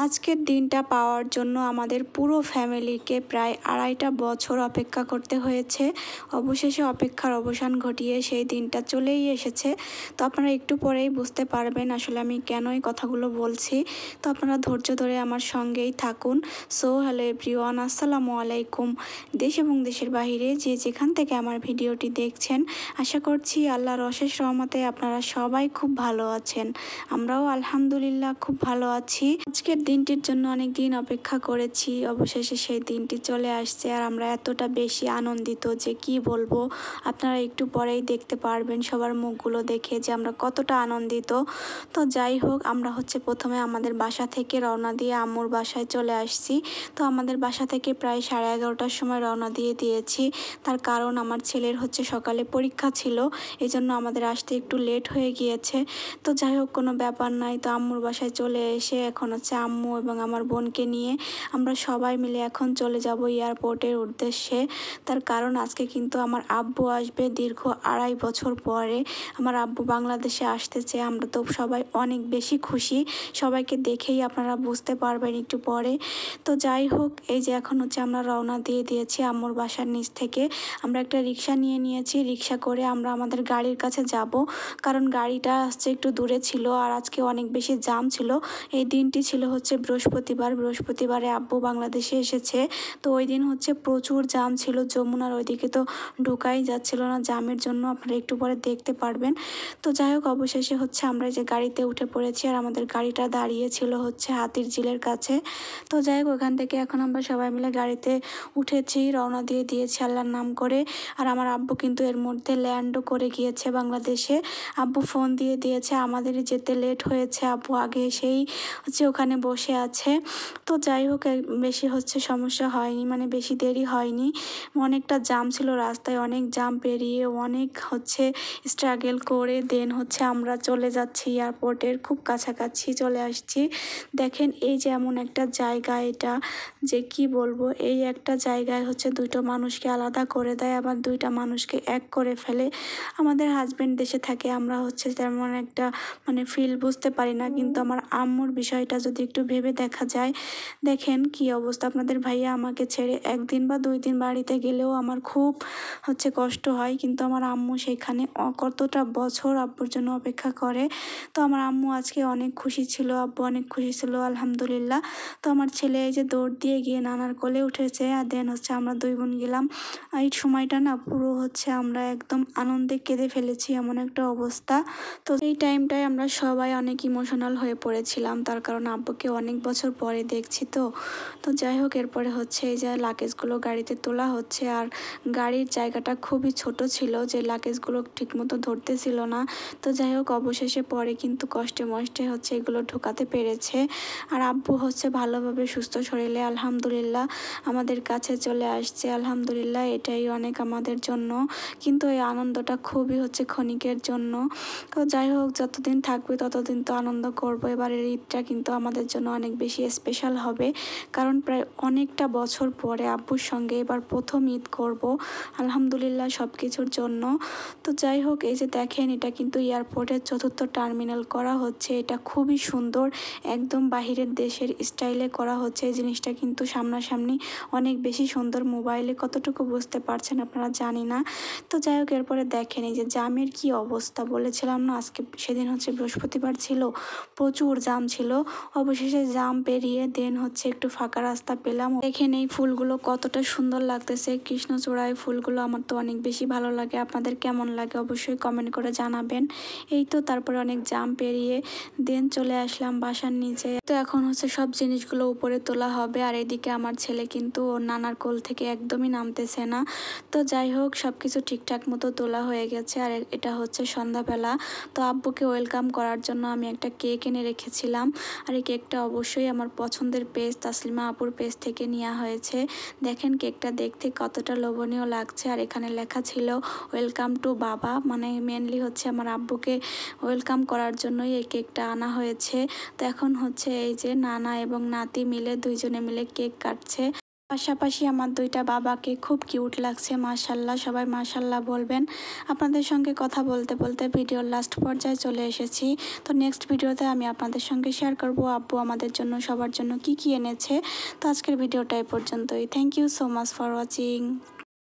আজকের দিনটা পাওয়ার জন্য আমাদের পুরো ফ্যামিলিকে প্রায় 2.5 বছর অপেক্ষা করতে হয়েছে। অবশেষে অপেক্ষার অবসান ঘটিয়ে সেই দিনটা চলেই এসেছে। তো আপনারা একটু পরেই বুঝতে পারবেন আসলে আমি কেন এই কথাগুলো বলছি। তো আপনারা ধৈর্য ধরে আমার সঙ্গেই থাকুন। সো হ্যালো এভরিওয়ান, আসসালামু আলাইকুম। দেশ এবং দেশের বাইরে যে যেখান থেকে আমার ভিডিওটি দেখছেন, আশা করছি আল্লাহর অশেষ রহমতে আপনারা সবাই খুব ভালো আছেন। আমরাও আলহামদুলিল্লাহ খুব ভালো আছি। আজকের দিনটির জন্য অনেক দিন অপেক্ষা করেছি, অবশেষে সেই দিনটি চলে আসছে। আর আমরা এতটা বেশি আনন্দিত যে কি বলবো, আপনারা একটু পরেই দেখতে পারবেন সবার মুখগুলো দেখে যে আমরা কতটা আনন্দিত। তো যাই হোক, আমরা প্রথমে আমাদের বাসা থেকে রওনা দিয়ে আম্মুর বাসায় চলে আসছি। তো আমাদের বাসা থেকে প্রায় 11:30টার সময় রওনা দিয়েছি। তার কারণ আমার ছেলের সকালে পরীক্ষা ছিল, এই জন্য আমাদের আসতে একটু লেট হয়ে গিয়েছে। তো যাই হোক, কোনো ব্যাপার নাই। তো আম্মুর বাসায় চলে এসে এখন আম্মু এবং আমার বোনকে নিয়ে আমরা সবাই মিলে এখন চলে যাব এয়ারপোর্টের উদ্দেশ্যে। তার কারণ আজকে কিন্তু আমার আব্বু আসবে দীর্ঘ 2.5 বছর পরে। আমার আব্বু বাংলাদেশে আসতেছে। আমরা তো সবাই অনেক বেশি খুশি, সবাইকে দেখেই আপনারা বুঝতে পারবেন একটু পরে। তো যাই হোক, এই যে এখন আমরা রওনা দিয়েছি আম্মুর বাসার নিচ থেকে। আমরা একটা রিক্সা নিয়েছি, রিক্সা করে আমরা আমাদের গাড়ির কাছে যাব, কারণ গাড়িটা একটু দূরে ছিল আর আজকে অনেক বেশি জাম ছিল। এই দিনটি ছিল বৃহস্পতিবারে আব্বু বাংলাদেশে এসেছে। তো ওই দিন প্রচুর জাম ছিল, যমুনার ওইদিকে তো ঢোকাই যাচ্ছিল না জামের জন্য, আপনারা একটু পরে দেখতে পারবেন। তো যাই হোক, অবশেষে আমরা এই যে গাড়িতে উঠে পড়েছি আর আমাদের গাড়িটা দাঁড়িয়েছিল হাতির ঝিলের কাছে। তো যাই হোক, ওখান থেকে এখন আমরা সবাই মিলে গাড়িতে উঠেছি, রওনা দিয়েছি আল্লাহর নাম করে। আর আমার আব্বু কিন্তু এর মধ্যে ল্যান্ডও করে গিয়েছে বাংলাদেশে। আব্বু ফোন দিয়েছে আমাদেরই যেতে লেট হয়েছে, আব্বু আগে এসেই ওখানে বসে আছে। তো যাই হোক, বেশি সমস্যা হয়নি, মানে বেশি দেরি হয়নি। অনেকটা জাম ছিল রাস্তায়, অনেক জাম পেরিয়ে অনেক স্ট্রাগল করে দেন আমরা চলে যাচ্ছি এয়ারপোর্টের খুব কাছাকাছি চলে আসছি। দেখেন এই যে এমন একটা জায়গা, এটা যে কি বলবো, এই একটা জায়গায় দুটো মানুষকে আলাদা করে দেয়, আবার দুইটা মানুষকে এক করে ফেলে। আমাদের হাজবেন্ড দেশে থাকে, আমরা তেমন একটা ফিল বুঝতে পারি না, কিন্তু আমার আম্মুর বিষয়টা যদি একটু ভেবে দেখা যায়, দেখেন কি অবস্থা। আপনাদের ভাইয়া আমাকে ছেড়ে 1 দিন বা 2 দিন বাড়িতে গেলেও আমার খুব কষ্ট হয়, কিন্তু আমার আম্মু সেখানে কতটা বছর আব্বুর জন্য অপেক্ষা করে। তো আমার আম্মু আজকে অনেক খুশি ছিল, আব্বু অনেক খুশি ছিল আলহামদুলিল্লাহ। তো আমার ছেলে এই যে দৌড় দিয়ে গিয়ে নানার কোলে উঠেছে, আর দেন আমরা 2 বোন গেলাম। এই সময়টা না পুরো আমরা একদম আনন্দে কেঁদে ফেলেছি, এমন একটা অবস্থা। তো এই টাইমটায় আমরা সবাই অনেক ইমোশনাল হয়ে পড়েছিলাম, তার কারণ আব্বুকে অনেক বছর পরে দেখছি। তো যাই হোক, এরপরে এই যে লাগেজগুলো গাড়িতে তোলা হচ্ছে। আর গাড়ির জায়গাটা খুবই ছোট ছিল, যে লাগেজগুলো ঠিকমতো ধরতেছিল না। তো যাই হোক, অবশেষে পরে কিন্তু কষ্টে মষ্টে এগুলো ঢোকাতে পেরেছে। আর আব্বু ভালোভাবে সুস্থ শরীরে আলহামদুলিল্লাহ আমাদের কাছে চলে আসছে আলহামদুলিল্লাহ। এটাই অনেক আমাদের জন্য, কিন্তু এই আনন্দটা খুবই ক্ষণিকের জন্য। তো যাই হোক, যতদিন থাকবে ততদিন তো আনন্দ করব। এবারের ঈদটা কিন্তু আমাদের জন্য অনেক বেশি স্পেশাল হবে, কারণ প্রায় অনেকটা বছর পরে আব্বুর সঙ্গে এবার প্রথম ঈদ করব আলহামদুলিল্লাহ সব কিছুর জন্য। তো যাই হোক, এই যে দেখেন, এটা কিন্তু এয়ারপোর্টের 4র্থ টার্মিনাল করা হচ্ছে। এটা খুবই সুন্দর, একদম বাহিরের দেশের স্টাইলে করা হচ্ছে। এই জিনিসটা কিন্তু সামনাসামনি অনেক বেশি সুন্দর, মোবাইলে কতটুকু বুঝতে পারছেন আপনারা জানি না। তো যাই হোক, এরপরে দেখেন এই যে জামের কি অবস্থা। বলেছিলাম না আজকে সেদিন বৃহস্পতিবার ছিল, প্রচুর জাম ছিল। অবশেষে জাম পেরিয়ে দেন একটু ফাঁকা রাস্তা পেলাম। দেখেন এই ফুলগুলো কতটা সুন্দর লাগতেছে, কৃষ্ণচূড়ায় ফুলগুলো আমার তো অনেক বেশি ভালো লাগে। আপনাদের কেমন লাগে অবশ্যই কমেন্ট করে জানাবেন। এই তো তারপরে অনেক জাম পেরিয়ে দেন চলে আসলাম বাসার নিচে। তো এখন সব জিনিসগুলো উপরে তোলা হবে। আর এদিকে আমার ছেলে কিন্তু ওর নানার কোল থেকে একদমই নামতেছে না। তো যাই হোক, সব কিছু ঠিকঠাক মতো তোলা হয়ে গেছে। আর এটা সন্ধ্যাবেলা। তো আব্বুকে ওয়েলকাম করার জন্য আমি একটা কেক এনে রেখেছিলাম। আর এই কেকটা অবশ্যই আমার পছন্দের পেজ তাসলিমা আপুর পেজ থেকে নেওয়া হয়েছে। দেখেন কেকটা দেখতে কতটা লোভনীয় লাগছে। আর এখানে লেখা ছিল ওয়েলকাম টু বাবা, মানে মেনলি আমার আব্বুকে ওয়েলকাম করার জন্যই এই কেকটা আনা হয়েছে। তো এখন এই যে নানা এবং নাতি মিলে দুইজনে মিলে কেক কাটছে। পাশাপাশি আমার দুইটা বাবাকে খুব কিউট লাগছে, মাশাল্লাহ। সবাই মাশাল্লাহ বলবেন। আপনাদের সঙ্গে কথা বলতে বলতে ভিডিওর লাস্ট পর্যায়ে চলে এসেছি। তো নেক্সট ভিডিওতে আমি আপনাদের সঙ্গে শেয়ার করব আব্বু আমাদের জন্য সবার জন্য কি কি এনেছে। তো আজকের ভিডিওটা এই পর্যন্তই। Thank you so much for watching.